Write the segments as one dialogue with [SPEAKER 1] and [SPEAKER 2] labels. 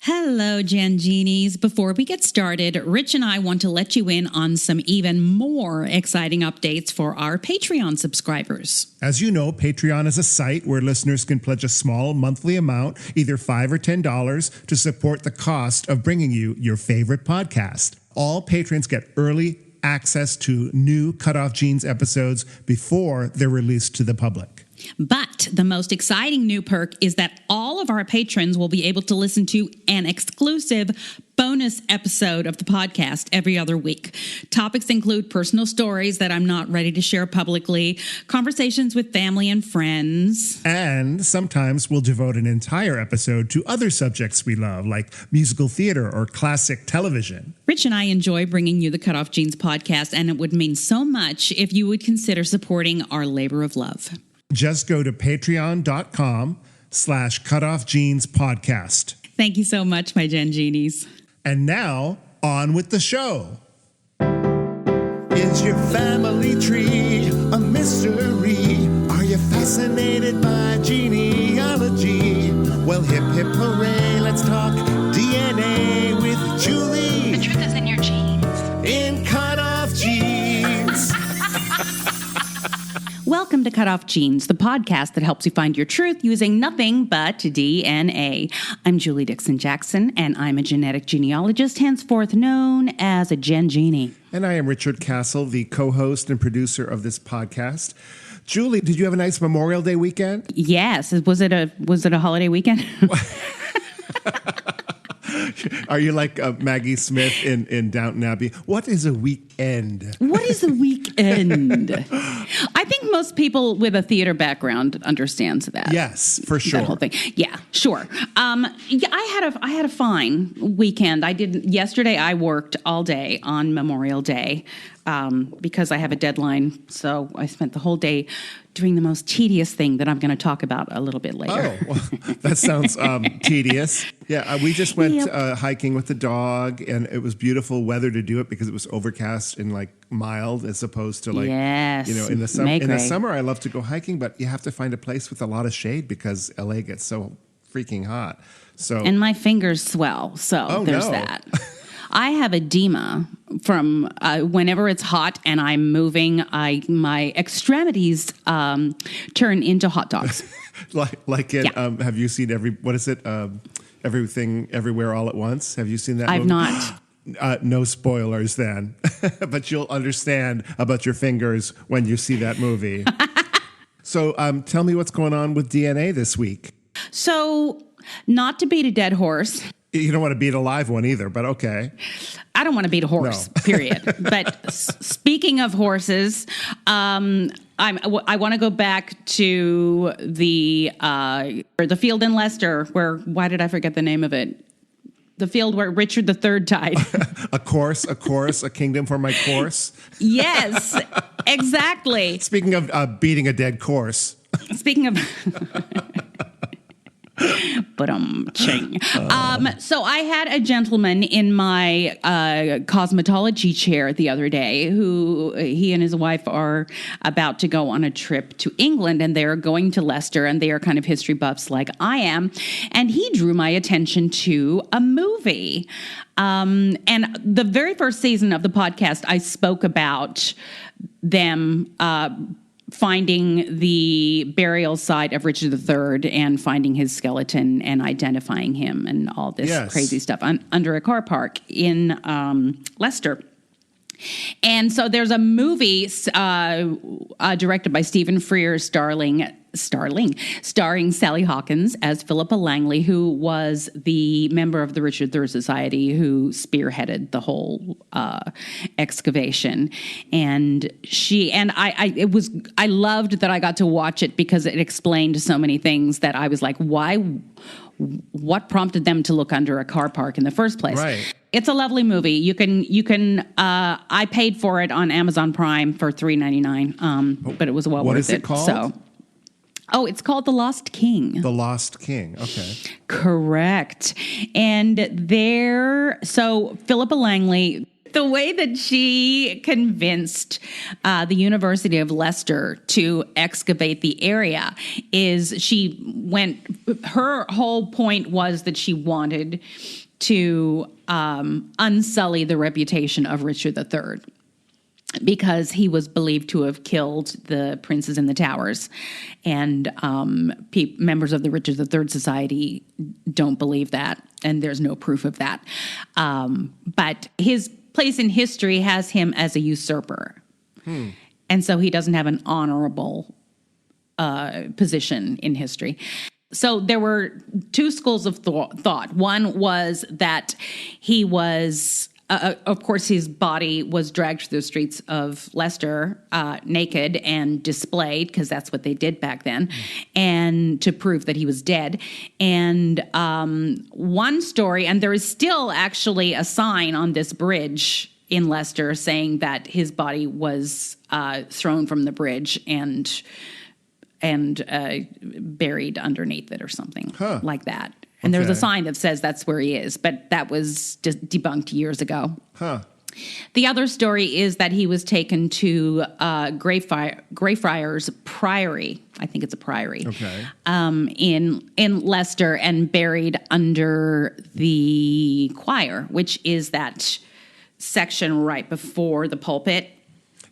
[SPEAKER 1] Hello, Janginis. Before we get started, Rich and I want to let you in on some even more exciting updates for our Patreon subscribers.
[SPEAKER 2] As you know, Patreon is a site where listeners can pledge a small monthly amount, either $5 or $10, to support the cost of bringing you your favorite podcast. All patrons get early access to new CutOff Jeans episodes before they're released to the public.
[SPEAKER 1] But the most exciting new perk is that all of our patrons will be able to listen to an exclusive bonus episode of the podcast every other week. Topics include personal stories that I'm not ready to share publicly, conversations with family and friends.
[SPEAKER 2] And sometimes we'll devote an entire episode to other subjects we love, like musical theater or classic television.
[SPEAKER 1] Rich and I enjoy bringing you the CutOff Jeans podcast, and it would mean so much if you would consider supporting our labor of love.
[SPEAKER 2] Just go to patreon.com/cutoffjeanspodcast.
[SPEAKER 1] Thank you so much, my Janginis.
[SPEAKER 2] And now, on with the show. Is your family tree a mystery? Are you fascinated by genealogy? Well, hip, hip, hooray, let's talk DNA with Julie.
[SPEAKER 1] The truth is in your genes.
[SPEAKER 2] In CutOff Jeans.
[SPEAKER 1] Welcome to CutOff Jeans, the podcast that helps you find your truth using nothing but DNA. I'm Julie Dixon Jackson, and I'm a genetic genealogist, henceforth known as a Gen Genie.
[SPEAKER 2] And I am Richard Castle, the co-host and producer of this podcast. Julie, did you have a nice Memorial Day weekend?
[SPEAKER 1] Yes. Was it a holiday weekend?
[SPEAKER 2] Are you like Maggie Smith in Downton Abbey? What is a weekend?
[SPEAKER 1] What is a weekend? I think most people with a theater background understands that.
[SPEAKER 2] Yes, for sure.
[SPEAKER 1] That whole thing. Yeah, sure. I had a fine weekend. Yesterday I worked all day on Memorial Day because I have a deadline. So I spent the whole day doing the most tedious thing that I'm going to talk about a little bit later.
[SPEAKER 2] Oh, well, that sounds tedious. Yeah, we just went hiking with the dog, and it was beautiful weather to do it because it was overcast and like mild as opposed to like, in the summer. In the summer, I love to go hiking, but you have to find a place with a lot of shade because LA gets so freaking hot. And
[SPEAKER 1] my fingers swell, so there's that. I have edema from whenever it's hot and I'm moving. My extremities turn into hot dogs.
[SPEAKER 2] Have you seen Everything Everywhere All at Once? Have you seen that movie?
[SPEAKER 1] I've not.
[SPEAKER 2] No spoilers then, but you'll understand about your fingers when you see that movie. So tell me what's going on with DNA this week.
[SPEAKER 1] So, not to beat a dead horse.
[SPEAKER 2] You don't want to beat a live one either, but okay.
[SPEAKER 1] I don't want to beat a horse, period. But speaking of horses, I want to go back to the field in Leicester why did I forget the name of it? The field where Richard III died.
[SPEAKER 2] A kingdom for my course.
[SPEAKER 1] Yes, exactly.
[SPEAKER 2] Speaking of beating a dead horse.
[SPEAKER 1] Speaking of... Ching. So I had a gentleman in my cosmetology chair the other day who he and his wife are about to go on a trip to England, and they're going to Leicester, and they are kind of history buffs like I am. And he drew my attention to a movie. And the very first season of the podcast, I spoke about them finding the burial site of Richard III and finding his skeleton and identifying him and all this crazy stuff under a car park in Leicester. And so there's a movie directed by Stephen Frears starring Sally Hawkins as Philippa Langley, who was the member of the Richard III Society who spearheaded the whole excavation. And I loved that I got to watch it because it explained so many things that I was like, what prompted them to look under a car park in the first place?
[SPEAKER 2] Right.
[SPEAKER 1] It's a lovely movie. You can. I paid for it on Amazon Prime for $3.99, but it was well worth it.
[SPEAKER 2] What is it called?
[SPEAKER 1] It's called The Lost King.
[SPEAKER 2] The Lost King. Okay.
[SPEAKER 1] Correct. And so Philippa Langley, The way that she convinced the University of Leicester to excavate the area is her whole point was that she wanted to unsully the reputation of Richard III, because he was believed to have killed the princes in the towers. And members of the Richard III Society don't believe that, and there's no proof of that. But his place in history has him as a usurper. And so he doesn't have an honorable position in history. So there were two schools of thought. One was that he was... of course, his body was dragged through the streets of Leicester naked and displayed, because that's what they did back then, and to prove that he was dead. And one story, and there is still actually a sign on this bridge in Leicester saying that his body was thrown from the bridge and buried underneath it or something like that. And there's a sign that says that's where he is, but that was debunked years ago. The other story is that he was taken to Greyfriars Priory. I think it's a priory. In Leicester, and buried under the choir, which is that section right before the pulpit.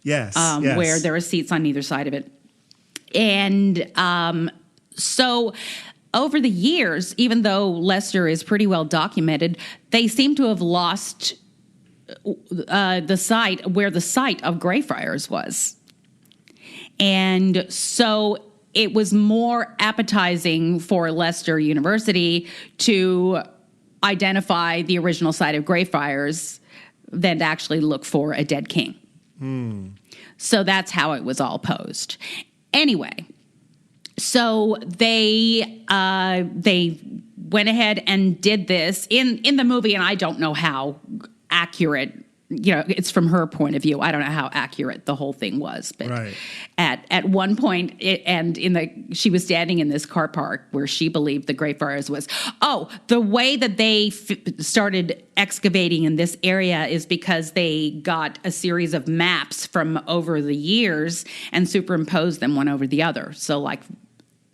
[SPEAKER 2] Yes.
[SPEAKER 1] Where there are seats on either side of it. And so... over the years, even though Leicester is pretty well documented, they seem to have lost the site where the site of Greyfriars was. And so it was more appetizing for Leicester University to identify the original site of Greyfriars than to actually look for a dead king. So that's how it was all posed. Anyway... so they went ahead and did this in the movie, and I don't know how accurate, it's from her point of view. I don't know how accurate the whole thing was, but at one point, she was standing in this car park where she believed the Greyfriars was. Oh, the way that they started excavating in this area is because they got a series of maps from over the years and superimposed them one over the other. So like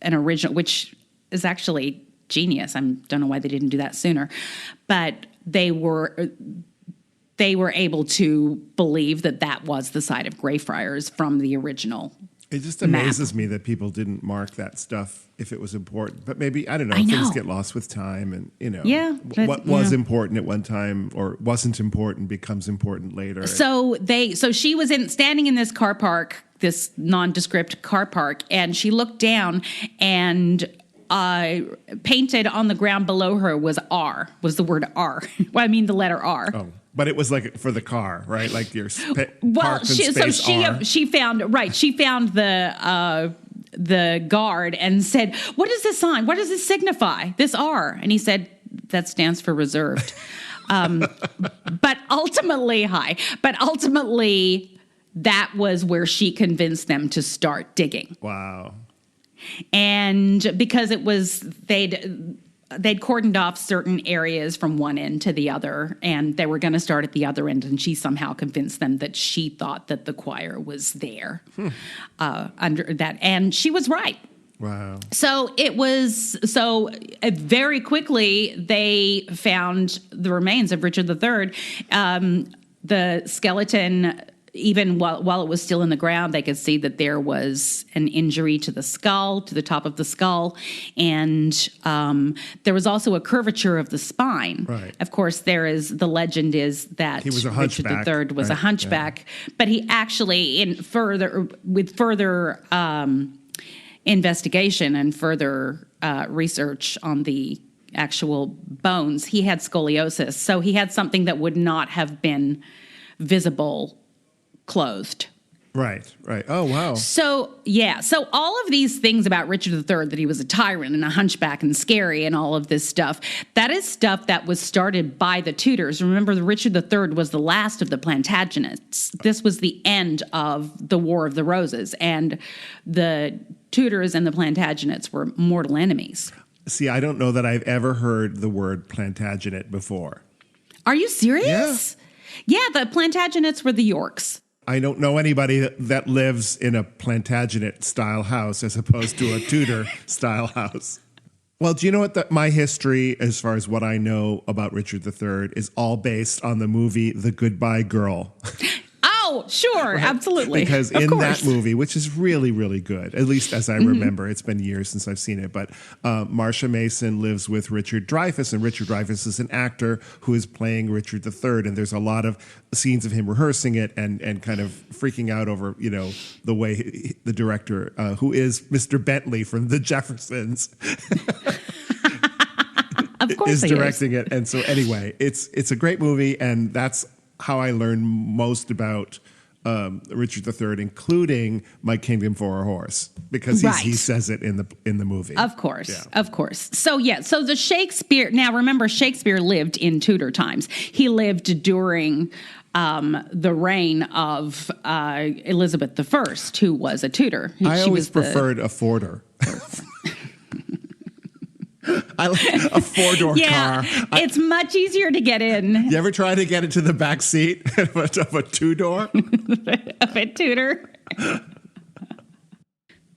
[SPEAKER 1] an original, which is actually genius. I don't know why they didn't do that sooner, but they were able to believe that was the site of Greyfriars from the original.
[SPEAKER 2] It just amazes me that people didn't mark that stuff if it was important. But maybe, I don't know, things get lost with time, and what was important at one time or wasn't important becomes important later.
[SPEAKER 1] So she was standing in this car park, this nondescript car park, and she looked down, and painted on the ground below her was the word R. Well, I mean the letter R.
[SPEAKER 2] Oh. But it was like for the car, right? Like your
[SPEAKER 1] she found the guard and said, "What is this sign? What does this signify? This R?" And he said, "That stands for reserved." But ultimately, that was where she convinced them to start digging.
[SPEAKER 2] Wow.
[SPEAKER 1] And because it was they'd cordoned off certain areas from one end to the other, and they were going to start at the other end, and she somehow convinced them that she thought that the choir was there under that, and she was right.
[SPEAKER 2] Wow.
[SPEAKER 1] So very quickly they found the remains of Richard III. The skeleton, even while it was still in the ground, they could see that there was an injury to the skull, to the top of the skull, and there was also a curvature of the spine.
[SPEAKER 2] Right.
[SPEAKER 1] Of course, the legend is that
[SPEAKER 2] he was a hunchback,
[SPEAKER 1] Richard III was a hunchback, but he actually, with further investigation and further research on the actual bones, he had scoliosis, so he had something that would not have been visible clothed.
[SPEAKER 2] Right. Oh, wow.
[SPEAKER 1] So all of these things about Richard III, that he was a tyrant and a hunchback and scary and all of this stuff, that is stuff that was started by the Tudors. Remember, Richard III was the last of the Plantagenets. This was the end of the War of the Roses, and the Tudors and the Plantagenets were mortal enemies.
[SPEAKER 2] See, I don't know that I've ever heard the word Plantagenet before.
[SPEAKER 1] Are you serious?
[SPEAKER 2] Yeah.
[SPEAKER 1] Yeah, the Plantagenets were the Yorks.
[SPEAKER 2] I don't know anybody that lives in a Plantagenet-style house as opposed to a Tudor-style house. Well, do you know what? My history, as far as what I know about Richard III, is all based on the movie The Goodbye Girl.
[SPEAKER 1] Oh, sure, right? Absolutely.
[SPEAKER 2] Because in that movie, which is really, really good, at least as I remember, it's been years since I've seen it, but Marsha Mason lives with Richard Dreyfuss, and Richard Dreyfuss is an actor who is playing Richard III, and there's a lot of scenes of him rehearsing it and kind of freaking out over, the way the director, who is Mr. Bentley from The Jeffersons,
[SPEAKER 1] of course
[SPEAKER 2] is directing it. And so anyway, it's a great movie, and that's how I learned most about Richard III, including My Kingdom for a Horse, because he says it in the movie.
[SPEAKER 1] Of course, of course. So so the Shakespeare. Now remember, Shakespeare lived in Tudor times. He lived during the reign of Elizabeth I, who was a Tudor.
[SPEAKER 2] I always preferred a Forder. I like a four-door car.
[SPEAKER 1] It's much easier to get in.
[SPEAKER 2] You ever try to get into the back seat of a two-door?
[SPEAKER 1] Of a Tudor.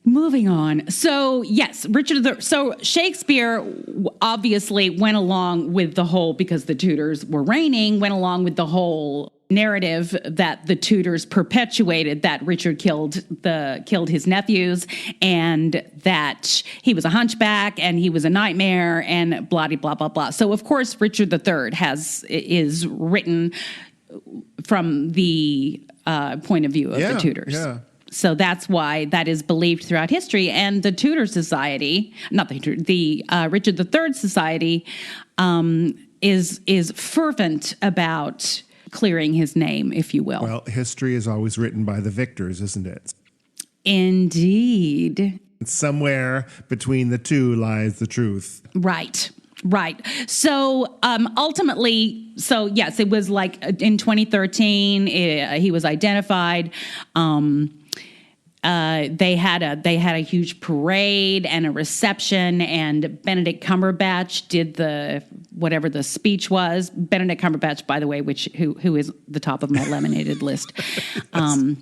[SPEAKER 1] Moving on. So, yes, so Shakespeare obviously went along with the whole, because the Tudors were reigning, went along with the whole narrative that the Tudors perpetuated, that Richard killed his nephews, and that he was a hunchback and he was a nightmare and blah blah blah blah. So of course Richard III is written from the point of view of the Tudors. Yeah. So that's why that is believed throughout history. And the Tudor Society, not the Richard III Society, is fervent about clearing his name, if you will.
[SPEAKER 2] Well, history is always written by the victors, isn't it?
[SPEAKER 1] Indeed.
[SPEAKER 2] Somewhere between the two lies the truth.
[SPEAKER 1] Right. So ultimately, yes, it was like in 2013, he was identified. They had a huge parade and a reception, and Benedict Cumberbatch did whatever the speech was. Benedict Cumberbatch, by the way, who is the top of my laminated list.
[SPEAKER 2] Do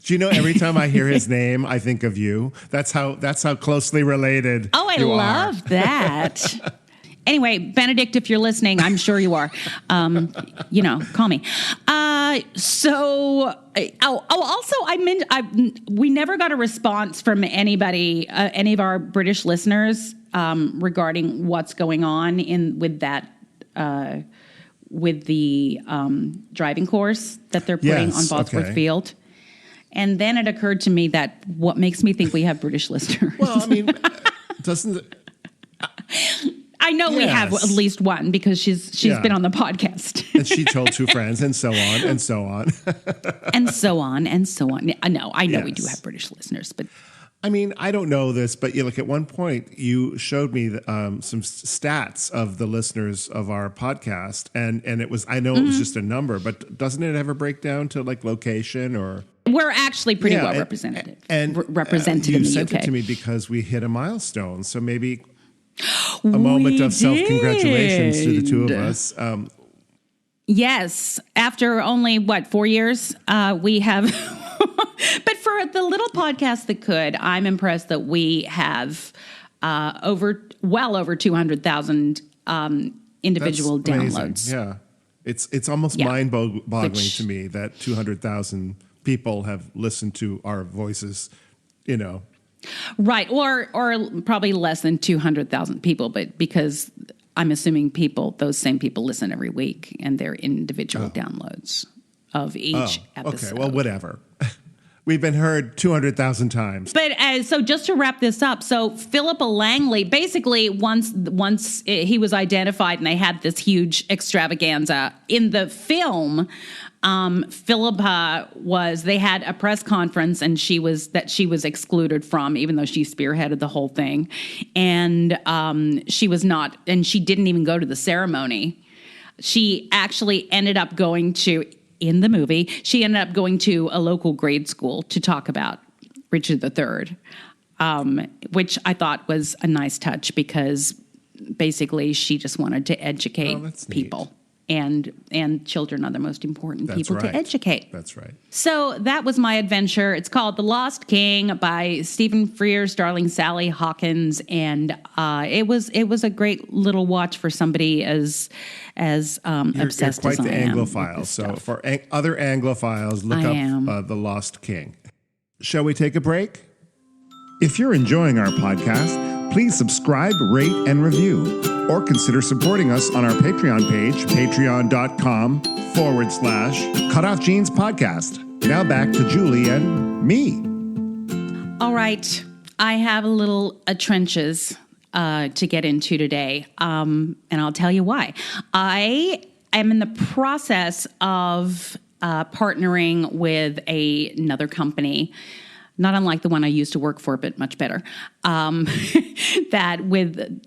[SPEAKER 2] you know, every time I hear his name, I think of you. That's how closely related.
[SPEAKER 1] Oh, I love that. Anyway, Benedict, if you're listening, I'm sure you are. Call me. We never got a response from anybody, any of our British listeners, regarding what's going on with the driving course that they're putting on Bosworth Field. And then it occurred to me that what makes me think we have British listeners.
[SPEAKER 2] Well, I mean, doesn't it?
[SPEAKER 1] I know we have at least one, because she's been on the podcast.
[SPEAKER 2] And she told two friends, and so on, and so on.
[SPEAKER 1] and so on, and so on. I know we do have British listeners, but...
[SPEAKER 2] I mean, I don't know this, but at one point you showed me some stats of the listeners of our podcast, and it was, I know it was just a number, but doesn't it ever break down to like location or...
[SPEAKER 1] We're actually pretty well represented in the UK.
[SPEAKER 2] You sent it to me because we hit a milestone, so maybe... a moment of self-congratulations to the two of us.
[SPEAKER 1] Yes. After only, 4 years, we have... But for the little podcast that could, I'm impressed that we have well over 200,000 individual downloads.
[SPEAKER 2] Yeah. It's almost mind-boggling to me that 200,000 people have listened to our voices, Right, or probably less than 200,000 people, but because I'm assuming those same people listen every week, and they're individual downloads of each episode. Okay, well, whatever. We've been heard 200,000 times.
[SPEAKER 1] But so just to wrap this up, so Philippa Langley, basically once he was identified and they had this huge extravaganza in the film, Philippa they had a press conference, and she was excluded from, even though she spearheaded the whole thing. And she was not, and she didn't even go to the ceremony. She actually ended up going to, in the movie, she ended up going to a local grade school to talk about Richard III, which I thought was a nice touch, because basically she just wanted to educate people. and children are the most important people to educate.
[SPEAKER 2] That's right.
[SPEAKER 1] So that was my adventure. It's called The Lost King by Stephen Frears, starring Sally Hawkins, and it was a great little watch for somebody as obsessed
[SPEAKER 2] you're quite
[SPEAKER 1] as
[SPEAKER 2] the
[SPEAKER 1] I am.
[SPEAKER 2] Anglophile. So for other Anglophiles, look up The Lost King. Shall we take a break? If you're enjoying our podcast, please subscribe, rate, and review, or consider supporting us on our Patreon page, patreon.com/CutOff Jeans Podcast. Now back to Julie and me.
[SPEAKER 1] All right. I have a little trenches to get into today, and I'll tell you why. I am in the process of partnering with another company, not unlike the one I used to work for, but much better, that with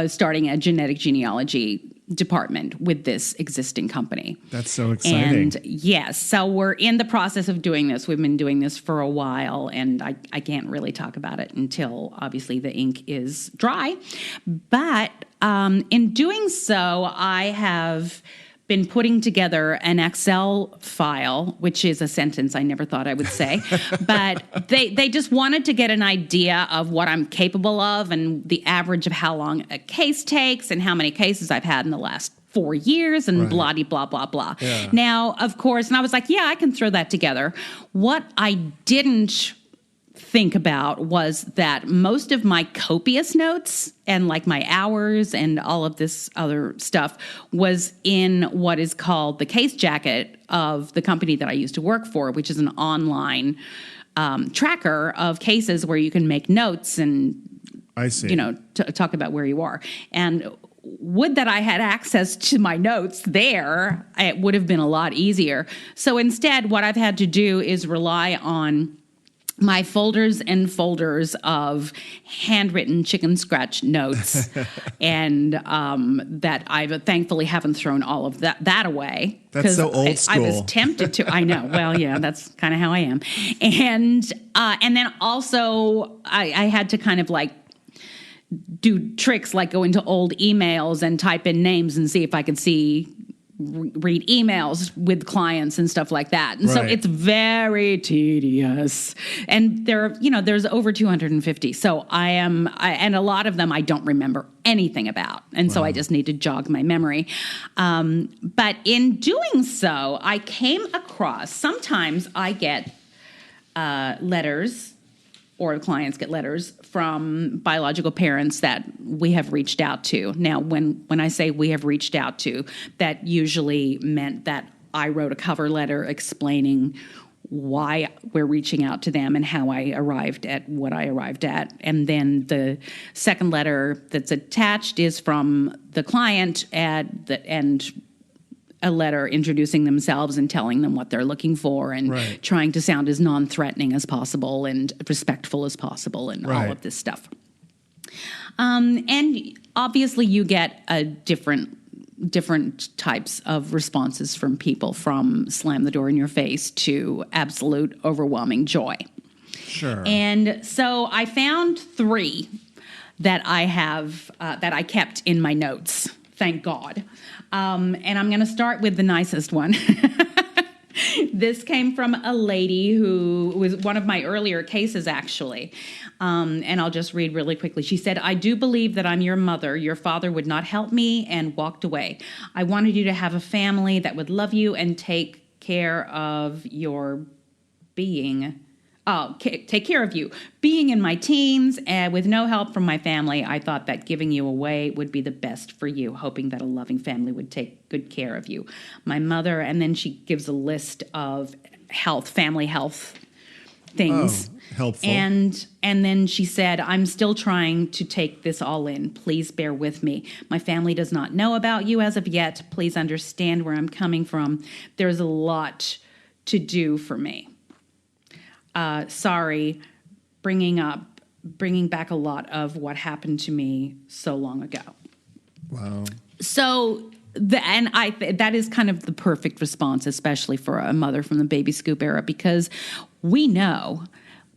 [SPEAKER 1] starting a genetic genealogy department with this existing company.
[SPEAKER 2] That's so exciting.
[SPEAKER 1] And yes, so we're in the process of doing this. We've been doing this for a while, and I can't really talk about it until obviously the ink is dry. But in doing so, I have been putting together an Excel file, which is a sentence I never thought I would say, but they just wanted to get an idea of what I'm capable of and the average of how long a case takes and how many cases I've had in the last 4 years and blah, blah, blah, blah. Yeah. Now, of course, and I was like, yeah, I can throw that together. What I didn't think about was that most of my copious notes and like my hours and all of this other stuff was in what is called the case jacket of the company that I used to work for, which is an online tracker of cases where you can make notes and,
[SPEAKER 2] I see.
[SPEAKER 1] Talk about where you are. And would that I had access to my notes there, it would have been a lot easier. So instead, what I've had to do is rely on my folders and folders of handwritten chicken scratch notes, and that I thankfully haven't thrown all of that away.
[SPEAKER 2] That's so old school.
[SPEAKER 1] I was tempted to. I know. Well, yeah, that's kind of how I am. And then also I had to kind of like do tricks like go into old emails and type in names and see if I could read emails with clients and stuff like that. And so it's very tedious. And there's over 250. So and a lot of them I don't remember anything about. And so I just need to jog my memory. But in doing so, I came across, sometimes I get letters, or clients get letters from biological parents that we have reached out to. Now, when I say we have reached out to, that usually meant that I wrote a cover letter explaining why we're reaching out to them and how I arrived at what I arrived at. And then the second letter that's attached is from the client and a letter introducing themselves and telling them what they're looking for and trying to sound as non-threatening as possible and respectful as possible and all of this stuff. And obviously you get a different types of responses from people, from slam the door in your face to absolute overwhelming joy.
[SPEAKER 2] Sure.
[SPEAKER 1] And so I found 3 that I have that I kept in my notes. Thank God. And I'm going to start with the nicest one. This came from a lady who was one of my earlier cases, actually. And I'll just read really quickly. She said, "I do believe that I'm your mother. Your father would not help me and walked away. I wanted you to have a family that would love you and take care of your being. Take care of you. Being in my teens and with no help from my family, I thought that giving you away would be the best for you, hoping that a loving family would take good care of you. My mother," and then she gives a list of family health things.
[SPEAKER 2] Oh, helpful.
[SPEAKER 1] And then she said, "I'm still trying to take this all in. Please bear with me. My family does not know about you as of yet. Please understand where I'm coming from. There's a lot to do for me. Sorry, bringing back a lot of what happened to me so long ago."
[SPEAKER 2] Wow.
[SPEAKER 1] So that is kind of the perfect response, especially for a mother from the baby scoop era, because we know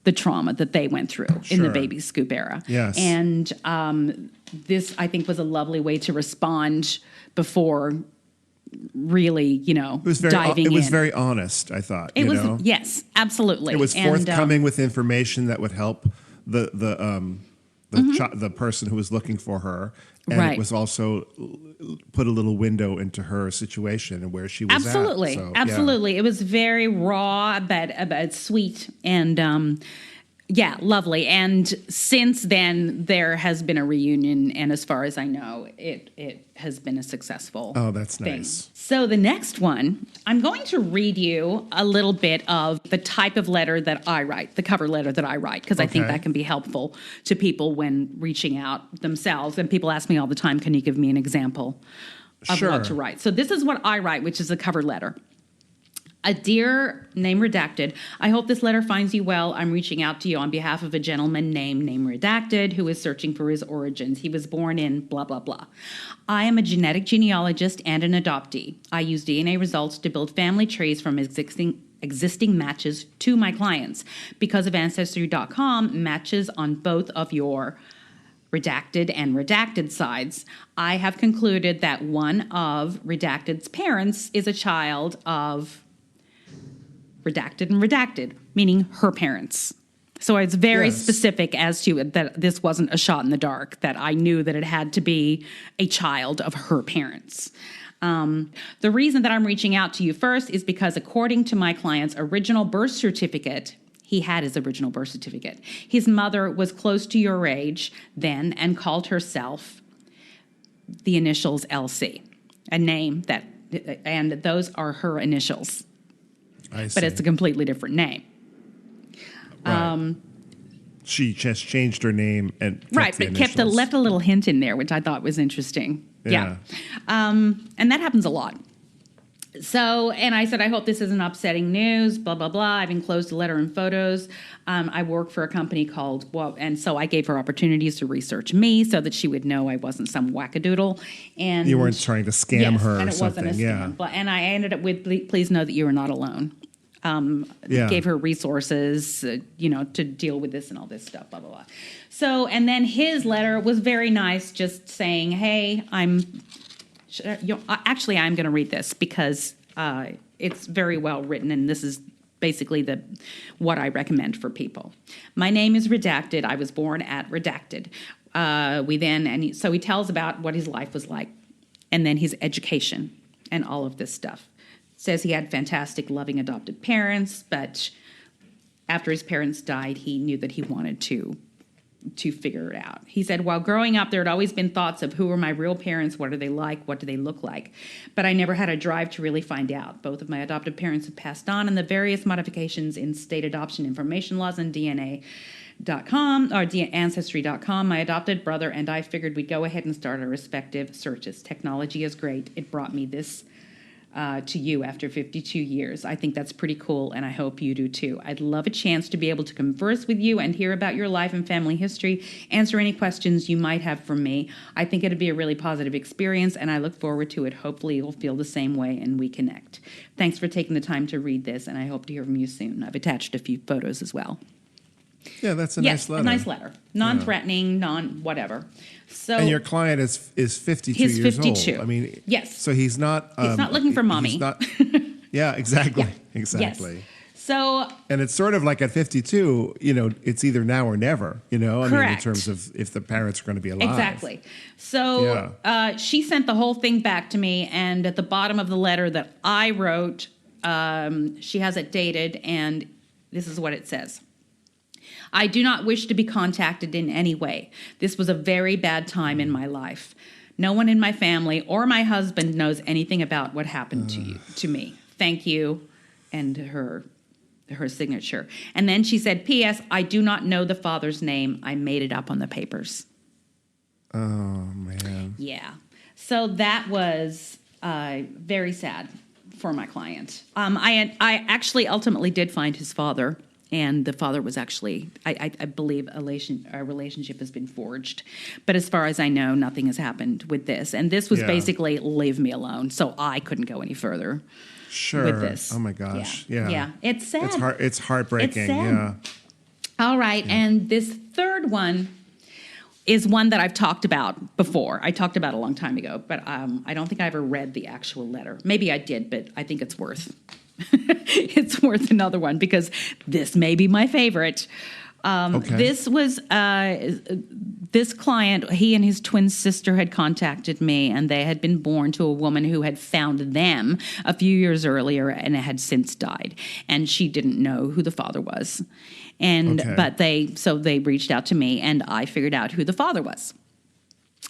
[SPEAKER 1] the trauma that they went through in the baby scoop era.
[SPEAKER 2] Yes.
[SPEAKER 1] And this, I think, was a lovely way to respond before really, diving in.
[SPEAKER 2] It was very honest, I thought.
[SPEAKER 1] Yes, absolutely.
[SPEAKER 2] It was forthcoming with information that would help the person who was looking for her. And it was also put a little window into her situation and where she was
[SPEAKER 1] absolutely.
[SPEAKER 2] at. So,
[SPEAKER 1] absolutely. Yeah. It was very raw, but sweet and lovely. And since then, there has been a reunion, and as far as I know, it has been a successful
[SPEAKER 2] that's
[SPEAKER 1] thing.
[SPEAKER 2] Nice.
[SPEAKER 1] So the next one, I'm going to read you a little bit of the type of letter that I write, the cover letter that I write, because I think that can be helpful to people when reaching out themselves. And people ask me all the time, can you give me an example of what to write? So this is what I write, which is a cover letter. A dear, name redacted, I hope this letter finds you well. I'm reaching out to you on behalf of a gentleman named name redacted who is searching for his origins. He was born in blah, blah, blah. I am a genetic genealogist and an adoptee. I use DNA results to build family trees from existing matches to my clients. Because of Ancestry.com, matches on both of your redacted and redacted sides, I have concluded that one of redacted's parents is a child of redacted and redacted, meaning her parents. So it's very specific as to that this wasn't a shot in the dark, that I knew that it had to be a child of her parents. The reason that I'm reaching out to you first is because according to my client's original birth certificate, he had his original birth certificate, his mother was close to your age then and called herself the initials LC, a name that, and those are her initials.
[SPEAKER 2] I see.
[SPEAKER 1] But it's a completely different name.
[SPEAKER 2] Right. She just changed her name and
[SPEAKER 1] left a little hint in there, which I thought was interesting. Yeah. And that happens a lot. So, and I said, I hope this isn't upsetting news, blah, blah, blah. I've enclosed a letter and photos. I work for a company called, and so I gave her opportunities to research me so that she would know I wasn't some wackadoodle. And
[SPEAKER 2] you weren't trying to scam her
[SPEAKER 1] and
[SPEAKER 2] or
[SPEAKER 1] it wasn't a scam.
[SPEAKER 2] Yeah.
[SPEAKER 1] And I ended up with, please know that you are not alone. Gave her resources, to deal with this and all this stuff, blah, blah, blah. So, and then his letter was very nice, just saying, hey, I'm going to read this because it's very well written, and this is basically what I recommend for people. My name is Redacted. I was born at Redacted. So he tells about what his life was like, and then his education and all of this stuff. Says he had fantastic, loving adopted parents, but after his parents died, he knew that he wanted to figure it out. He said, while growing up, there had always been thoughts of who are my real parents, what are they like, what do they look like? But I never had a drive to really find out. Both of my adopted parents have passed on, and the various modifications in state adoption information laws and DNA.com or Ancestry.com, my adopted brother and I figured we'd go ahead and start our respective searches. Technology is great. It brought me this to you after 52 years. I think that's pretty cool, and I hope you do too. I'd love a chance to be able to converse with you and hear about your life and family history, answer any questions you might have for me. I think it'd be a really positive experience, and I look forward to it. Hopefully you'll feel the same way and we connect. Thanks for taking the time to read this, and I hope to hear from you soon. I've attached a few photos as well.
[SPEAKER 2] Yeah, that's a nice letter.
[SPEAKER 1] A nice letter. Non-threatening, non-whatever. So,
[SPEAKER 2] and your client is 52
[SPEAKER 1] he's
[SPEAKER 2] years
[SPEAKER 1] 52.
[SPEAKER 2] old. I mean,
[SPEAKER 1] yes.
[SPEAKER 2] So he's not...
[SPEAKER 1] he's not looking for mommy.
[SPEAKER 2] He's not, yeah, exactly. Yeah. Exactly.
[SPEAKER 1] Yes. So...
[SPEAKER 2] And it's sort of like at 52, it's either now or never, I
[SPEAKER 1] correct.
[SPEAKER 2] mean, in terms of if the parents are going to be alive.
[SPEAKER 1] Exactly. So she sent the whole thing back to me, and at the bottom of the letter that I wrote, she has it dated, and this is what it says. I do not wish to be contacted in any way. This was a very bad time in my life. No one in my family or my husband knows anything about what happened to me. Thank you. And her signature. And then she said, P.S. I do not know the father's name. I made it up on the papers.
[SPEAKER 2] Oh, man.
[SPEAKER 1] Yeah. So that was very sad for my client. I actually ultimately did find his father. And the father was actually, I believe, a relationship has been forged. But as far as I know, nothing has happened with this. And this was basically leave me alone. So I couldn't go any further with this.
[SPEAKER 2] Oh, my gosh. Yeah.
[SPEAKER 1] It's sad.
[SPEAKER 2] It's heartbreaking.
[SPEAKER 1] It's sad. Yeah. All right. Yeah. And this third one is one that I've talked about before. I talked about it a long time ago, but I don't think I ever read the actual letter. Maybe I did, but I think it's worth it's worth another one because this may be my favorite. This was this client. He and his twin sister had contacted me, and they had been born to a woman who had found them a few years earlier and had since died, and she didn't know who the father was. But they reached out to me, and I figured out who the father was.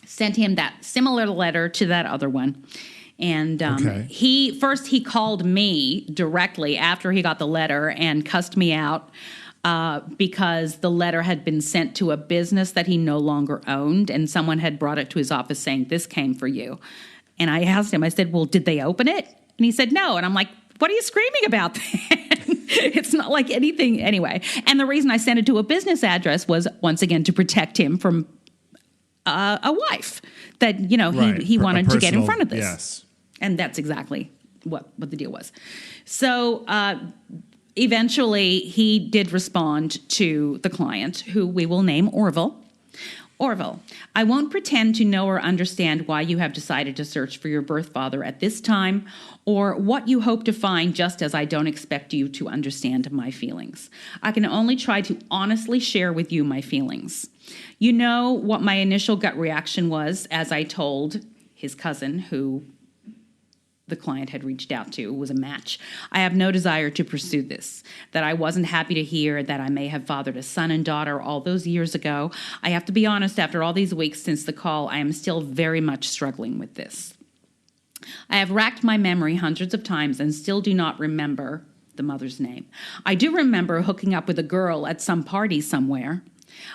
[SPEAKER 1] Sent him that similar letter to that other one. And he called me directly after he got the letter and cussed me out because the letter had been sent to a business that he no longer owned, and someone had brought it to his office saying, "This came for you." And I asked him, I said, "Well, did they open it?" And he said, "No." And I'm like, "What are you screaming about then?" It's not like anything anyway. And the reason I sent it to a business address was, once again, to protect him from a wife that, he wanted to get in front of this.
[SPEAKER 2] Yes.
[SPEAKER 1] And that's exactly what the deal was. So eventually he did respond to the client, who we will name Orville. Orville, I won't pretend to know or understand why you have decided to search for your birth father at this time, or what you hope to find, just as I don't expect you to understand my feelings. I can only try to honestly share with you my feelings. You know what my initial gut reaction was as I told his cousin, who the client had reached out to, was a match. I have no desire to pursue this. That I wasn't happy to hear that I may have fathered a son and daughter all those years ago. I have to be honest, after all these weeks since the call, I am still very much struggling with this. I have racked my memory hundreds of times and still do not remember the mother's name. I do remember hooking up with a girl at some party somewhere.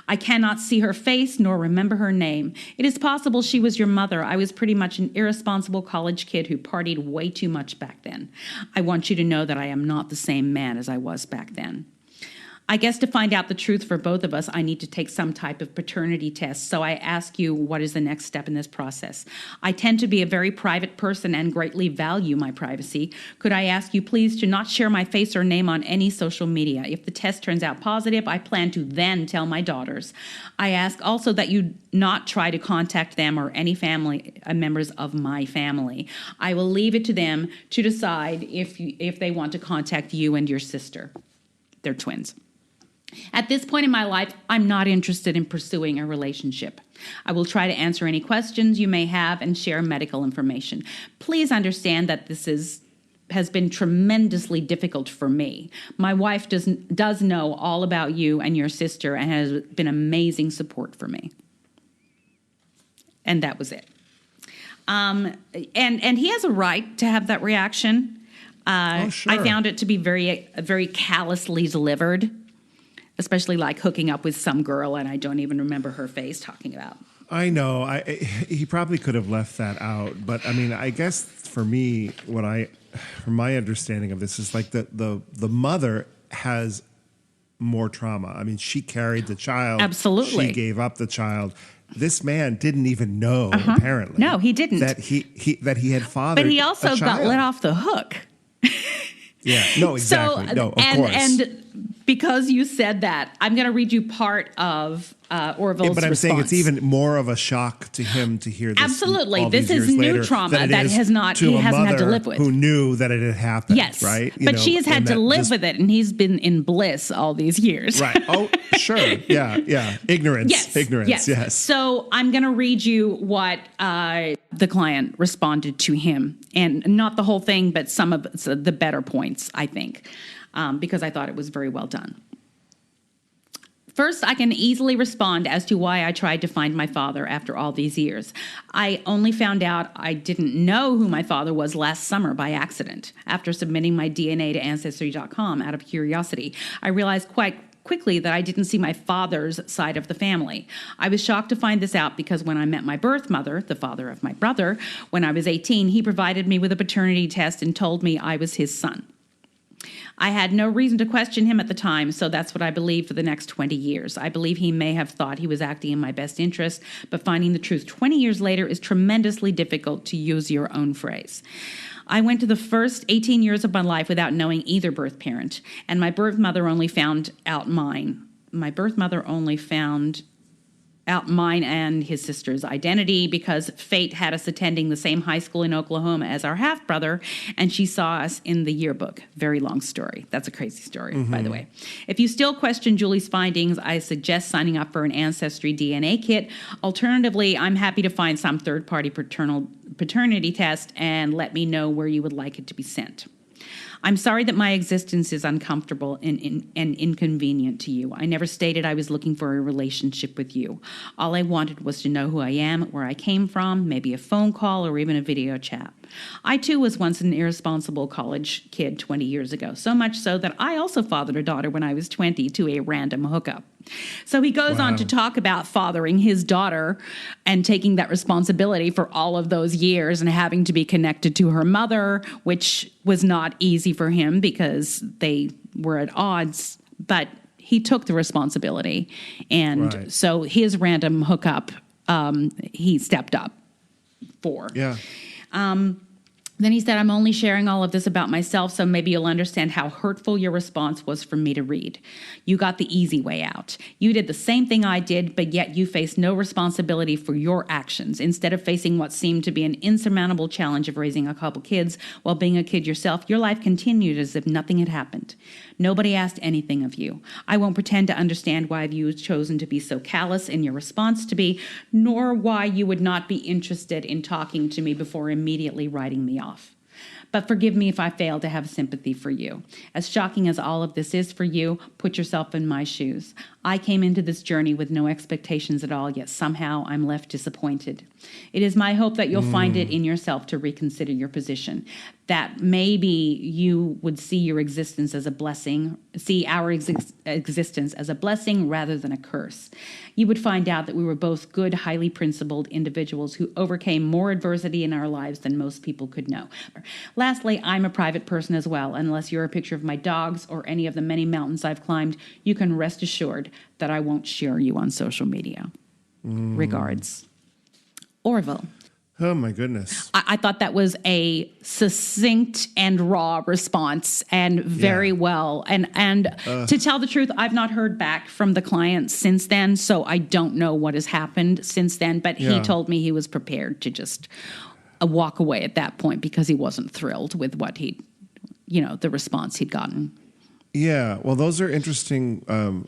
[SPEAKER 1] I cannot see her face nor remember her name. It is possible she was your mother. I was pretty much an irresponsible college kid who partied way too much back then. I want you to know that I am not the same man as I was back then. I guess to find out the truth for both of us, I need to take some type of paternity test. So I ask you, what is the next step in this process? I tend to be a very private person and greatly value my privacy. Could I ask you please to not share my face or name on any social media? If the test turns out positive, I plan to then tell my daughters. I ask also that you not try to contact them or any family members of my family. I will leave it to them to decide if they want to contact you and your sister. They're twins. At this point in my life, I'm not interested in pursuing a relationship. I will try to answer any questions you may have and share medical information. Please understand that this has been tremendously difficult for me. My wife does know all about you and your sister and has been amazing support for me. And that was it. And he has a right to have that reaction. Sure. I found it to be very, very callously delivered. Especially like hooking up with some girl, and I don't even remember her face talking about.
[SPEAKER 2] I know. He probably could have left that out, but I mean, I guess for me, from my understanding of this, is like the mother has more trauma. I mean, she carried the child.
[SPEAKER 1] Absolutely.
[SPEAKER 2] She gave up the child. This man didn't even know, apparently.
[SPEAKER 1] No, he didn't.
[SPEAKER 2] That he had fathered.
[SPEAKER 1] But he also got let off the hook.
[SPEAKER 2] Yeah. No, exactly. Of course.
[SPEAKER 1] And because you said that, I'm going to read you part of Orville's
[SPEAKER 2] But I'm
[SPEAKER 1] response.
[SPEAKER 2] saying it's even more of a shock to him to hear this.
[SPEAKER 1] Absolutely. This is new trauma that he hasn't had to live with.
[SPEAKER 2] Who knew that it had happened.
[SPEAKER 1] Yes.
[SPEAKER 2] Right?
[SPEAKER 1] But she has had to live with it, and he's been in bliss all these years.
[SPEAKER 2] Right. Oh, sure. Yeah. Ignorance.
[SPEAKER 1] Yes.
[SPEAKER 2] Ignorance. Yes.
[SPEAKER 1] So I'm going to read you what the client responded to him. And not the whole thing, but some of the better points, I think, because I thought it was very well done. First, I can easily respond as to why I tried to find my father after all these years. I only found out I didn't know who my father was last summer by accident. After submitting my DNA to Ancestry.com out of curiosity, I realized quite quickly that I didn't see my father's side of the family. I was shocked to find this out because when I met my birth mother, the father of my brother, when I was 18, he provided me with a paternity test and told me I was his son. I had no reason to question him at the time, so that's what I believed for the next 20 years. I believe he may have thought he was acting in my best interest, but finding the truth 20 years later is tremendously difficult, to use your own phrase. I went to the first 18 years of my life without knowing either birth parent, and my birth mother only found out mine. My birth mother only found out mine and his sister's identity because fate had us attending the same high school in Oklahoma as our half-brother, and she saw us in the yearbook. Very long story. That's a crazy story, by the way. If you still question Julie's findings, I suggest signing up for an Ancestry DNA kit. Alternatively, I'm happy to find some third-party paternity test and let me know where you would like it to be sent. I'm sorry that my existence is uncomfortable and inconvenient to you. I never stated I was looking for a relationship with you. All I wanted was to know who I am, where I came from, maybe a phone call or even a video chat. I, too, was once an irresponsible college kid 20 years ago, so much so that I also fathered a daughter when I was 20 to a random hookup. So he goes on to talk about fathering his daughter and taking that responsibility for all of those years and having to be connected to her mother, which was not easy for him because they were at odds, but he took the responsibility. And so his random hookup, he stepped up for.
[SPEAKER 2] Yeah.
[SPEAKER 1] Then he said, I'm only sharing all of this about myself, so maybe you'll understand how hurtful your response was for me to read. You got the easy way out. You did the same thing I did, but yet you faced no responsibility for your actions. Instead of facing what seemed to be an insurmountable challenge of raising a couple kids while being a kid yourself, your life continued as if nothing had happened. Nobody asked anything of you. I won't pretend to understand why you've chosen to be so callous in your response to me, nor why you would not be interested in talking to me before immediately writing me off. But forgive me if I fail to have sympathy for you. As shocking as all of this is for you, put yourself in my shoes. I came into this journey with no expectations at all, yet somehow I'm left disappointed. It is my hope that you'll find it in yourself to reconsider your position, that maybe you would see your existence as a blessing, see our existence as a blessing rather than a curse. You would find out that we were both good, highly principled individuals who overcame more adversity in our lives than most people could know. Lastly, I'm a private person as well. Unless you're a picture of my dogs or any of the many mountains I've climbed, you can rest assured that I won't share you on social media. Regards, Orville.
[SPEAKER 2] Oh, my goodness.
[SPEAKER 1] I thought that was a succinct and raw response and very well. And to tell the truth, I've not heard back from the client since then, so I don't know what has happened since then. But he told me he was prepared to just walk away at that point because he wasn't thrilled with what the response he'd gotten.
[SPEAKER 2] Yeah, well, those are interesting.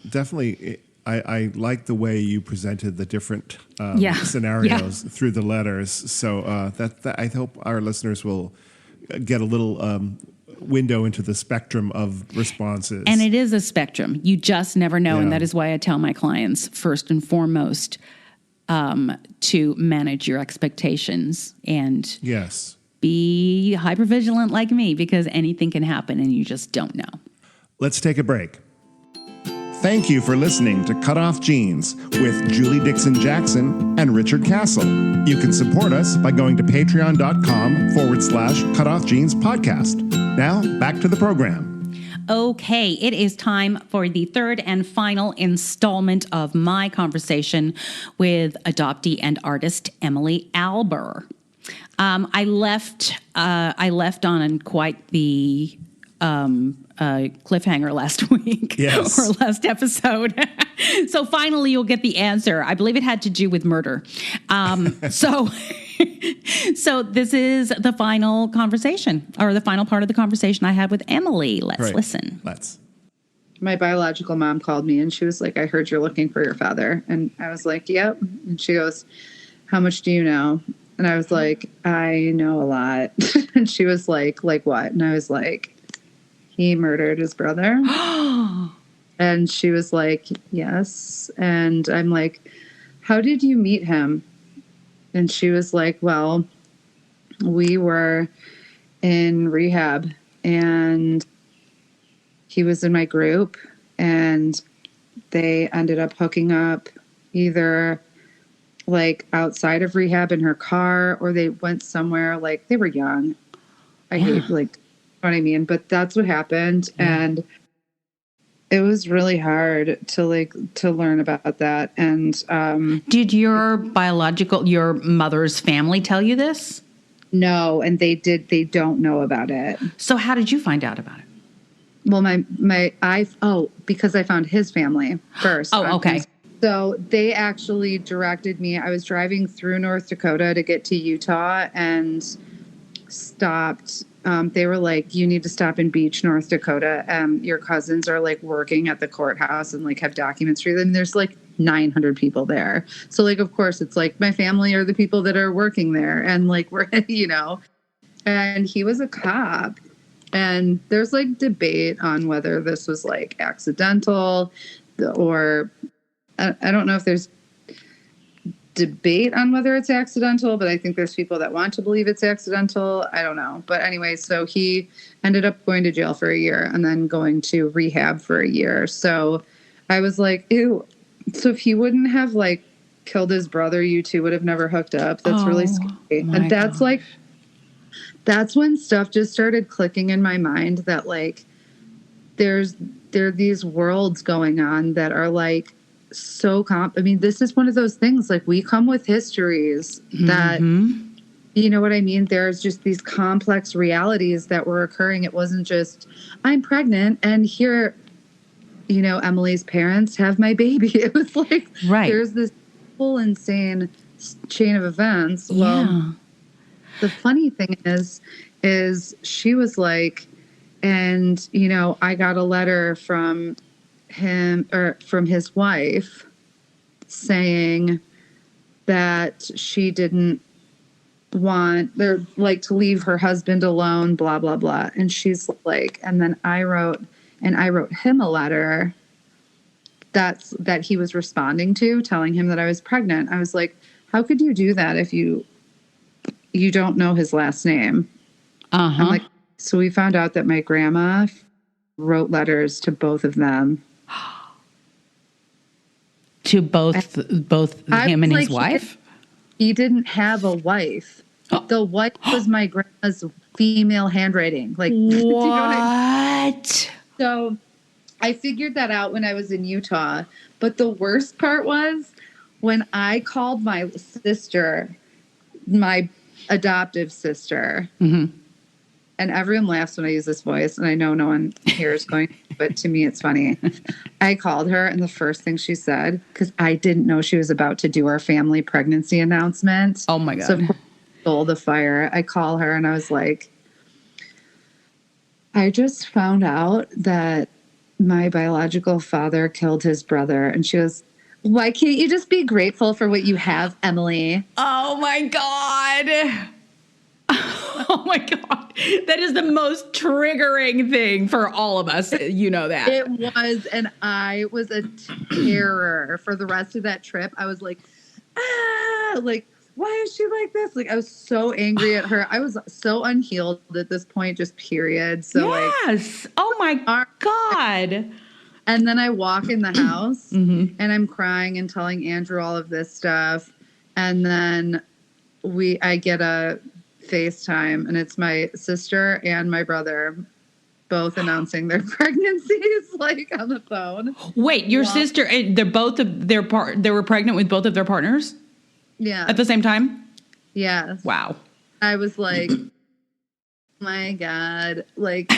[SPEAKER 2] Definitely, I like the way you presented the different scenarios through the letters. So that I hope our listeners will get a little window into the spectrum of responses.
[SPEAKER 1] And it is a spectrum. You just never know. And that is why I tell my clients, first and foremost, to manage your expectations and be hypervigilant like me, because anything can happen and you just don't know.
[SPEAKER 2] Let's take a break. Thank you for listening to CutOff Genes with Julie Dixon Jackson and Richard Castle. You can support us by going to patreon.com/CutOff Genes podcast. Now, back to the program.
[SPEAKER 1] Okay, it is time for the third and final installment of my conversation with adoptee and artist Emily Alber. I left on quite the cliffhanger last week or last episode. So finally you'll get the answer. I believe it had to do with murder. So this is the final conversation, or the final part of the conversation I had with Emily. Let's listen.
[SPEAKER 3] My biological mom called me and she was like, I heard you're looking for your father. And I was like, yep. And she goes, how much do you know? And I was like, I know a lot. And she was like what? And I was like, he murdered his brother. And she was like, yes. And I'm like, how did you meet him? And she was like, well, we were in rehab and he was in my group and they ended up hooking up either like outside of rehab in her car, or they went somewhere, like they were young. I hate what I mean, but that's what happened. And it was really hard to learn about that. And
[SPEAKER 1] did your mother's family tell you this?
[SPEAKER 3] No, and they don't know about it.
[SPEAKER 1] So how did you find out about it?
[SPEAKER 3] Well, because I found his family first.
[SPEAKER 1] Oh, okay.
[SPEAKER 3] So they actually directed me. I was driving through North Dakota to get to Utah and stopped. They were like, you need to stop in Beach, North Dakota. Your cousins are like working at the courthouse and like have documents for them. There's like 900 people there. So like, of course, it's like my family are the people that are working there. And like, we're, and he was a cop. And there's like debate on whether this was like accidental or I don't know if there's debate on whether it's accidental, but I think there's people that want to believe it's accidental. I don't know. But anyway, so he ended up going to jail for a year and then going to rehab for a year. So I was like, ew. So if he wouldn't have like killed his brother, you two would have never hooked up. That's really scary. And that's like, that's when stuff just started clicking in my mind that like there are these worlds going on that are like so I mean, this is one of those things, like we come with histories that, you know what I mean? There's just these complex realities that were occurring. It wasn't just, I'm pregnant and here, Emily's parents have my baby. It was like, there's this whole insane chain of events.
[SPEAKER 1] Yeah.
[SPEAKER 3] Well, the funny thing is she was like, and, I got a letter from him or from his wife saying that she didn't want to leave her husband alone, blah, blah, blah. And she's like, and then I wrote him a letter that he was responding to, telling him that I was pregnant. I was like, how could you do that if you don't know his last name? I'm like, so we found out that my grandma wrote letters to both of them.
[SPEAKER 1] To both him and his wife?
[SPEAKER 3] He didn't have a wife. Oh. The wife was my grandma's female handwriting. Like, what?
[SPEAKER 1] Do you know what I mean?
[SPEAKER 3] So I figured that out when I was in Utah. But the worst part was when I called my sister, my adoptive sister, and everyone laughs when I use this voice, and I know no one here is going, but to me it's funny. I called her, and the first thing she said, because I didn't know she was about to do our family pregnancy announcement.
[SPEAKER 1] Oh my God.
[SPEAKER 3] So of course, I stole the fire. I call her, and I was like, I just found out that my biological father killed his brother. And she goes, why can't you just be grateful for what you have, Emily?
[SPEAKER 1] Oh my God. Oh my God. That is the most triggering thing for all of us. You know that.
[SPEAKER 3] It was, and I was a terror for the rest of that trip. I was like, like, why is she like this? Like, I was so angry at her. I was so unhealed at this point, just period. So
[SPEAKER 1] yes. Oh my God.
[SPEAKER 3] And then I walk in the house and I'm crying and telling Andrew all of this stuff. And then I get a FaceTime, and it's my sister and my brother both announcing their pregnancies, like on the phone.
[SPEAKER 1] Wait, your sister? They're both they were pregnant with both of their partners.
[SPEAKER 3] Yeah,
[SPEAKER 1] at the same time.
[SPEAKER 3] Yes.
[SPEAKER 1] Wow.
[SPEAKER 3] I was like, my God, like,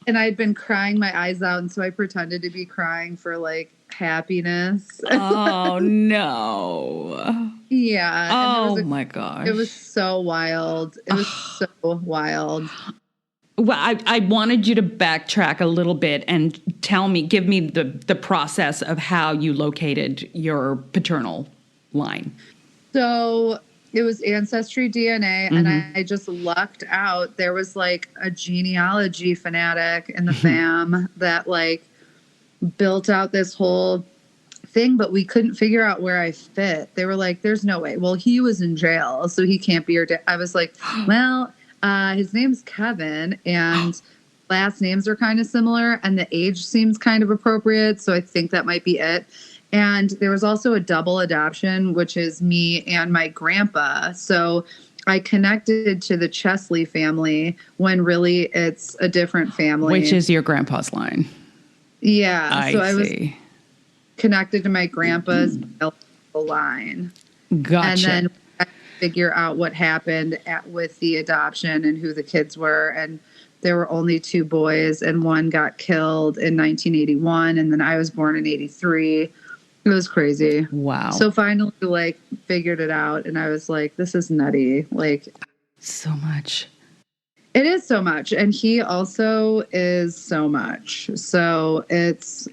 [SPEAKER 3] and I'd been crying my eyes out, and so I pretended to be crying for like happiness.
[SPEAKER 1] Oh no.
[SPEAKER 3] Yeah.
[SPEAKER 1] Oh my gosh.
[SPEAKER 3] It was so wild. It was so wild.
[SPEAKER 1] Well, I wanted you to backtrack a little bit and give me the process of how you located your paternal line.
[SPEAKER 3] So it was Ancestry DNA, and I just lucked out. There was like a genealogy fanatic in the fam that like built out this whole thing, but we couldn't figure out where I fit. They were like, there's no way. Well, he was in jail, so he can't be your dad. I was like, well, his name's Kevin, and last names are kind of similar, and the age seems kind of appropriate, so I think that might be it. And there was also a double adoption, which is me and my grandpa. So I connected to the Chesley family when really it's a different family.
[SPEAKER 1] Which is your grandpa's line.
[SPEAKER 3] Yeah.
[SPEAKER 1] I see.
[SPEAKER 3] Was connected to my grandpa's line.
[SPEAKER 1] Gotcha.
[SPEAKER 3] And then I figure out what happened with the adoption and who the kids were. And there were only 2 boys, and one got killed in 1981. And then I was born in 83. It was crazy.
[SPEAKER 1] Wow.
[SPEAKER 3] So finally, like, figured it out, and I was like, this is nutty. Like,
[SPEAKER 1] so much.
[SPEAKER 3] It is so much. And he also is so much. So it's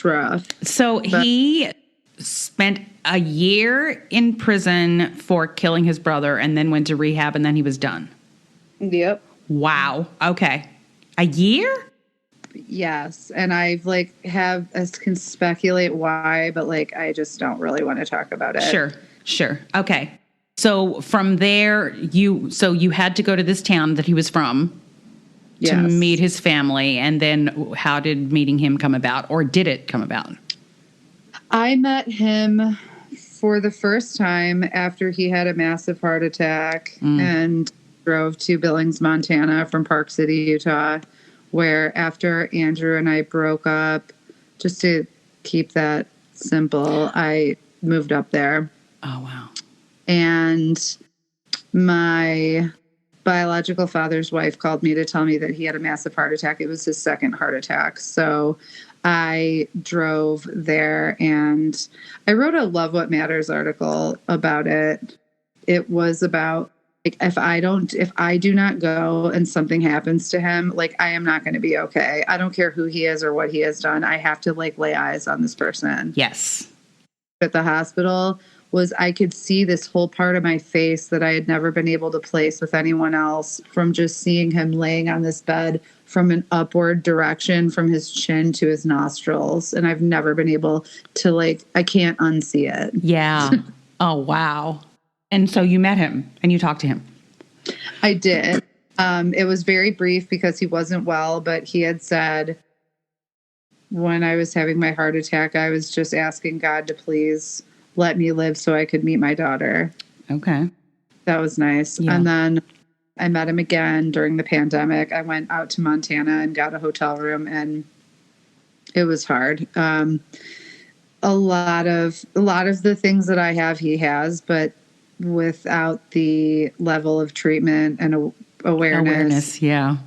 [SPEAKER 3] rough.
[SPEAKER 1] So he spent a year in prison for killing his brother and then went to rehab and then he was done.
[SPEAKER 3] Yep.
[SPEAKER 1] Wow. Okay. A year?
[SPEAKER 3] Yes. And I can speculate why, but like, I just don't really want to talk about it.
[SPEAKER 1] Sure. Okay. So from there, you had to go to this town that he was from to meet his family. And then how did meeting him come about, or did it come about?
[SPEAKER 3] I met him for the first time after he had a massive heart attack and drove to Billings, Montana from Park City, Utah, where after Andrew and I broke up, just to keep that simple, I moved up there.
[SPEAKER 1] Oh, wow.
[SPEAKER 3] And my biological father's wife called me to tell me that he had a massive heart attack. It was his second heart attack. So I drove there and I wrote a Love What Matters article about it. It was about, like, if I do not go and something happens to him, like, I am not going to be okay. I don't care who he is or what he has done. I have to, like, lay eyes on this person.
[SPEAKER 1] Yes.
[SPEAKER 3] At the hospital was I could see this whole part of my face that I had never been able to place with anyone else from just seeing him laying on this bed from an upward direction from his chin to his nostrils. And I've never been able to, like, I can't unsee it.
[SPEAKER 1] Yeah. Oh, wow. And so you met him and you talked to him.
[SPEAKER 3] I did. It was very brief because he wasn't well, but he had said when I was having my heart attack, I was just asking God to please let me live so I could meet my daughter.
[SPEAKER 1] Okay.
[SPEAKER 3] That was nice. Yeah. And then I met him again during the pandemic. I went out to Montana and got a hotel room, and it was hard. A lot of the things that I have, he has, but without the level of treatment and awareness.
[SPEAKER 1] Yeah.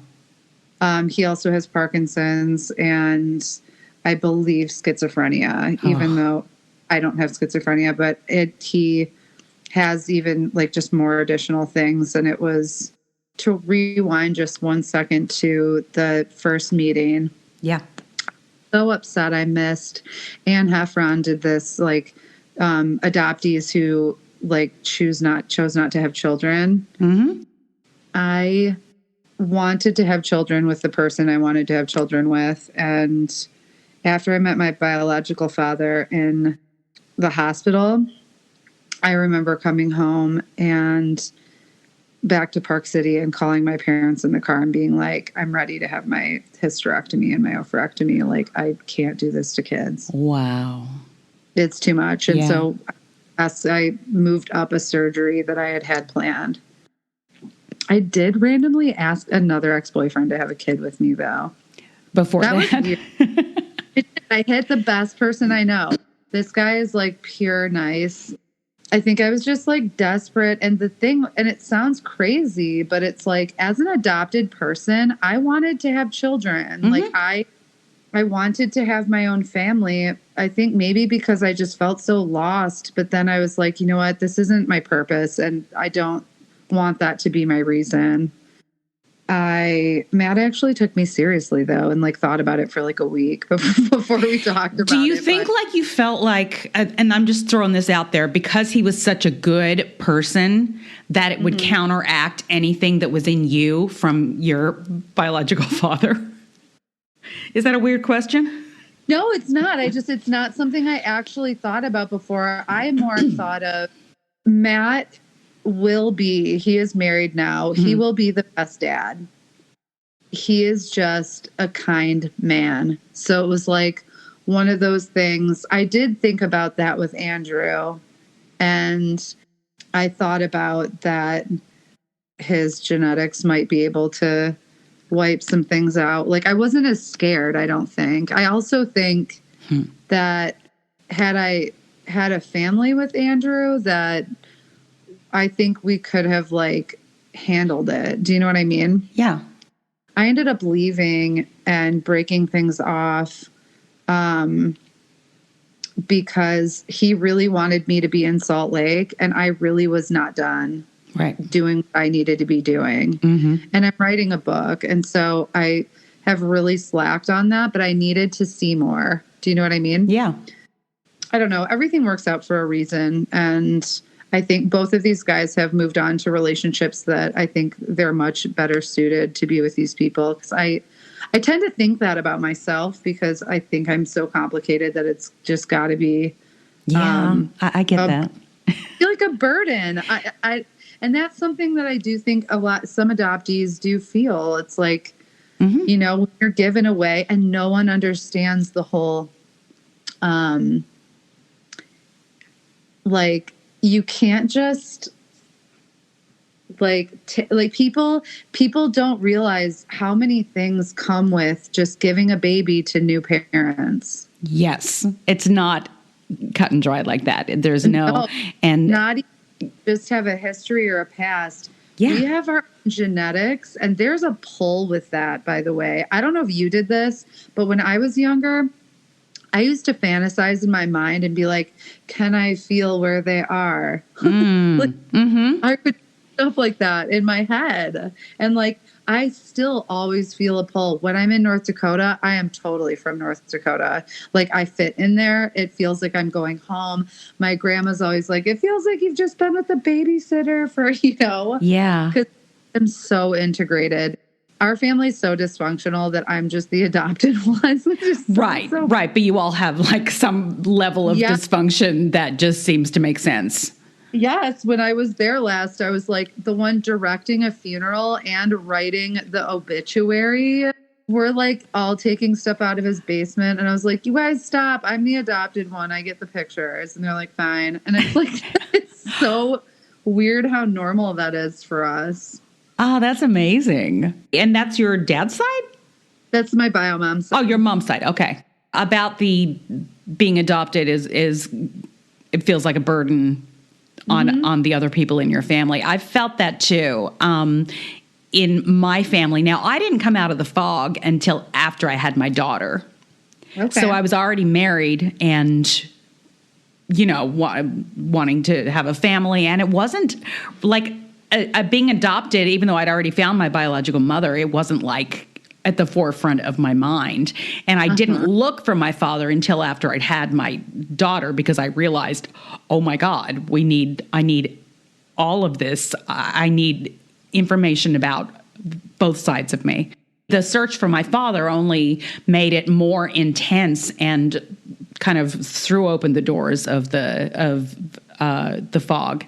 [SPEAKER 3] He also has Parkinson's and I believe schizophrenia, even though I don't have schizophrenia, but he has even, like, just more additional things. And it was, to rewind just 1 second to the first meeting.
[SPEAKER 1] Yeah.
[SPEAKER 3] So upset I missed. Anne Heffron did this, like, adoptees who, like, chose not to have children.
[SPEAKER 1] Mm-hmm.
[SPEAKER 3] I wanted to have children with the person I wanted to have children with. And after I met my biological father in the hospital, I remember coming home and back to Park City and calling my parents in the car and being like, I'm ready to have my hysterectomy and my oophorectomy. Like, I can't do this to kids.
[SPEAKER 1] Wow.
[SPEAKER 3] It's too much. And so I moved up a surgery that I had planned. I did randomly ask another ex-boyfriend to have a kid with me, though.
[SPEAKER 1] Before that?
[SPEAKER 3] Was weird. I hit the best person I know. This guy is, like, pure nice. I think I was just, like, desperate. And the thing, and it sounds crazy, but it's like, as an adopted person, I wanted to have children. Mm-hmm. Like, I wanted to have my own family. I think maybe because I just felt so lost. But then I was like, you know what? This isn't my purpose. And I don't want that to be my reason. Matt actually took me seriously, though, and, like, thought about it for, like, a week before we talked about it.
[SPEAKER 1] Do you think, like, you felt like, and I'm just throwing this out there, because he was such a good person that it would counteract anything that was in you from your biological father? Is that a weird question?
[SPEAKER 3] No, it's not. It's not something I actually thought about before. I more thought of Matt he is married now. Mm-hmm. He will be the best dad. He is just a kind man. So it was like one of those things. I did think about that with Andrew, and I thought about that his genetics might be able to wipe some things out. Like, I wasn't as scared, I don't think. I also think that had I had a family with Andrew, that I think we could have, like, handled it. Do you know what I mean?
[SPEAKER 1] Yeah.
[SPEAKER 3] I ended up leaving and breaking things off because he really wanted me to be in Salt Lake, and I really was not done doing what I needed to be doing. Mm-hmm. And I'm writing a book, and so I have really slacked on that, but I needed to see more. Do you know what I mean?
[SPEAKER 1] Yeah.
[SPEAKER 3] I don't know. Everything works out for a reason, and I think both of these guys have moved on to relationships that I think they're much better suited to be with these people. Because I tend to think that about myself, because I think I'm so complicated that it's just got to be.
[SPEAKER 1] Yeah, I get that.
[SPEAKER 3] I feel like a burden. And that's something that I do think some adoptees do feel. It's like, you know, when you're given away and no one understands the whole, like, you can't just people don't realize how many things come with just giving a baby to new parents.
[SPEAKER 1] Yes. It's not cut and dried like that. There's no and
[SPEAKER 3] not even just have a history or a past. Yeah. We have our genetics, and there's a pull with that, by the way. I don't know if you did this, but when I was younger, I used to fantasize in my mind and be like, can I feel where they are? I could do stuff like that in my head. And like, I still always feel a pull. When I'm in North Dakota, I am totally from North Dakota. Like, I fit in there. It feels like I'm going home. My grandma's always like, it feels like you've just been with a babysitter for,
[SPEAKER 1] Yeah.
[SPEAKER 3] Because I'm so integrated. Our family's so dysfunctional that I'm just the adopted one.
[SPEAKER 1] Right. But you all have like some level of dysfunction that just seems to make sense.
[SPEAKER 3] Yes. When I was there last, I was like the one directing a funeral and writing the obituary. We're like all taking stuff out of his basement. And I was like, you guys stop. I'm the adopted one. I get the pictures. And they're like, fine. And it's like, it's so weird how normal that is for us.
[SPEAKER 1] Oh, that's amazing. And that's your dad's side?
[SPEAKER 3] That's my bio mom's side.
[SPEAKER 1] Oh, your mom's side. Okay. About the being adopted is it feels like a burden on the other people in your family. I've felt that too. In my family. Now, I didn't come out of the fog until after I had my daughter. Okay. So I was already married and, wanting to have a family. And it wasn't like being adopted, even though I'd already found my biological mother, it wasn't like at the forefront of my mind. And I didn't look for my father until after I'd had my daughter, because I realized, oh my God, I need all of this. I need information about both sides of me. The search for my father only made it more intense and kind of threw open the doors of the fog,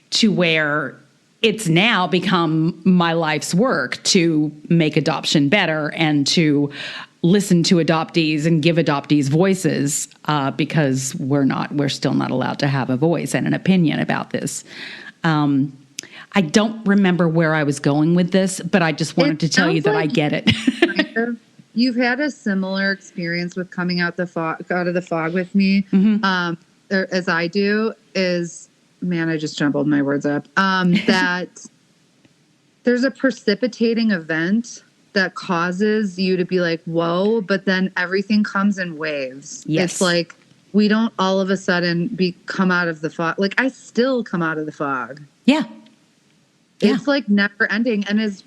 [SPEAKER 1] to where it's now become my life's work to make adoption better and to listen to adoptees and give adoptees voices, because we're still not allowed to have a voice and an opinion about this. I don't remember where I was going with this, but I just wanted to tell you that I get it.
[SPEAKER 3] You've had a similar experience with coming out of the fog with me, as I do. Man, I just jumbled my words up. That there's a precipitating event that causes you to be like, whoa, but then everything comes in waves. Yes. It's like we don't all of a sudden come out of the fog. Like, I still come out of the fog.
[SPEAKER 1] Yeah.
[SPEAKER 3] It's like never ending. And as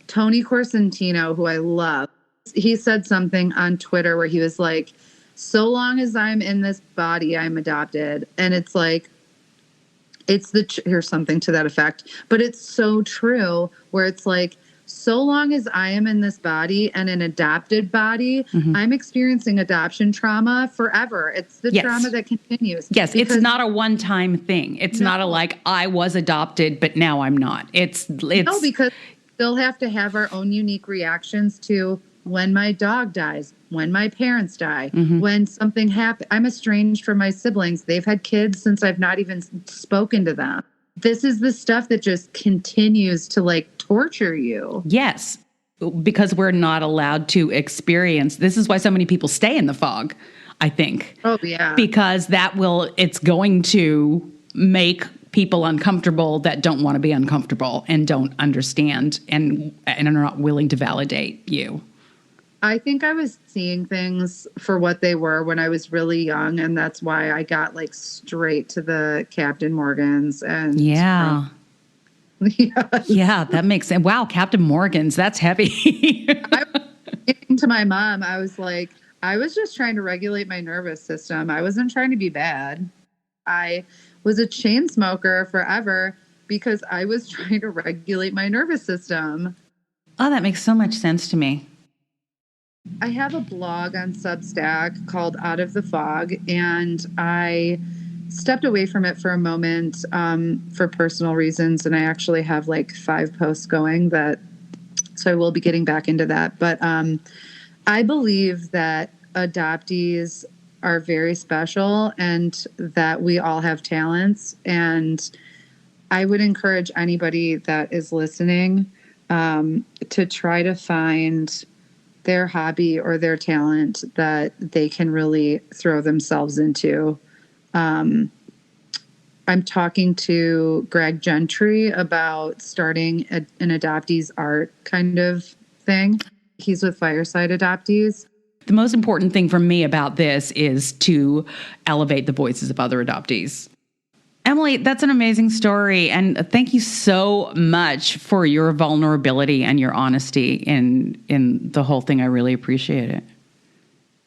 [SPEAKER 3] Tony Corsentino, who I love, he said something on Twitter where he was like, so long as I'm in this body, I'm adopted. And it's like, here's something to that effect, but it's so true, where it's like, so long as I am in this body and an adopted body, I'm experiencing adoption trauma forever. It's the trauma that continues.
[SPEAKER 1] Yes, it's not a one-time thing. It's not a like, I was adopted, but now I'm not. It's
[SPEAKER 3] no, because we still have to have our own unique reactions to when my dog dies, when my parents die, when something happens. I'm estranged from my siblings. They've had kids since I've not even spoken to them. This is the stuff that just continues to like torture you.
[SPEAKER 1] Yes, because we're not allowed to experience. This is why so many people stay in the fog, I think. Oh, yeah. Because it's going to make people uncomfortable that don't want to be uncomfortable and don't understand and are not willing to validate you.
[SPEAKER 3] I think I was seeing things for what they were when I was really young, and that's why I got like straight to the Captain Morgans and
[SPEAKER 1] yeah. Yeah, that makes sense. Wow, Captain Morgan's, that's heavy.
[SPEAKER 3] I was saying to my mom, I was like, I was just trying to regulate my nervous system. I wasn't trying to be bad. I was a chain smoker forever because I was trying to regulate my nervous system.
[SPEAKER 1] Oh, that makes so much sense to me.
[SPEAKER 3] I have a blog on Substack called Out of the Fog, and I stepped away from it for a moment for personal reasons, and I actually have like 5 posts going so I will be getting back into that. But I believe that adoptees are very special and that we all have talents, and I would encourage anybody that is listening to try to find their hobby or their talent that they can really throw themselves into. I'm talking to Greg Gentry about starting an adoptees art kind of thing. He's with Fireside Adoptees.
[SPEAKER 1] The most important thing for me about this is to elevate the voices of other adoptees. Emily, that's an amazing story. And thank you so much for your vulnerability and your honesty in the whole thing. I really appreciate it.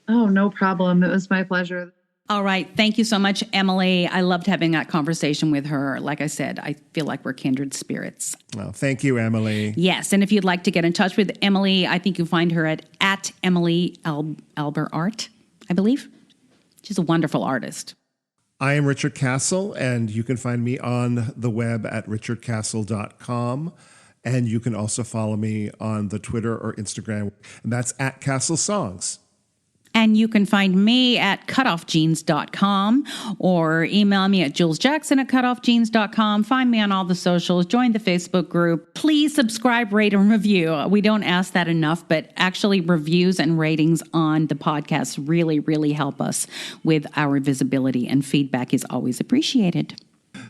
[SPEAKER 3] Oh, no problem. It was my pleasure.
[SPEAKER 1] All right. Thank you so much, Emily. I loved having that conversation with her. Like I said, I feel like we're kindred spirits.
[SPEAKER 2] Well, thank you, Emily.
[SPEAKER 1] Yes. And if you'd like to get in touch with Emily, I think you'll find her at Emily Alber Art, I believe. She's a wonderful artist.
[SPEAKER 2] I am Richard Castle, and you can find me on the web at richardcastle.com. And you can also follow me on the Twitter or Instagram, and that's at Castle Songs.
[SPEAKER 1] And you can find me at cutoffjeans.com or email me at julesjackson@cutoffjeans.com. Find me on all the socials. Join the Facebook group. Please subscribe, rate, and review. We don't ask that enough, but actually reviews and ratings on the podcast really, really help us with our visibility, and feedback is always appreciated.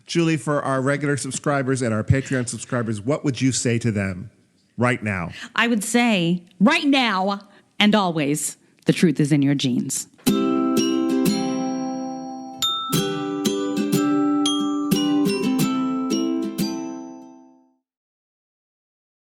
[SPEAKER 2] Julie, for our regular subscribers and our Patreon subscribers, what would you say to them right now?
[SPEAKER 1] I would say right now and always, the truth is in your jeans.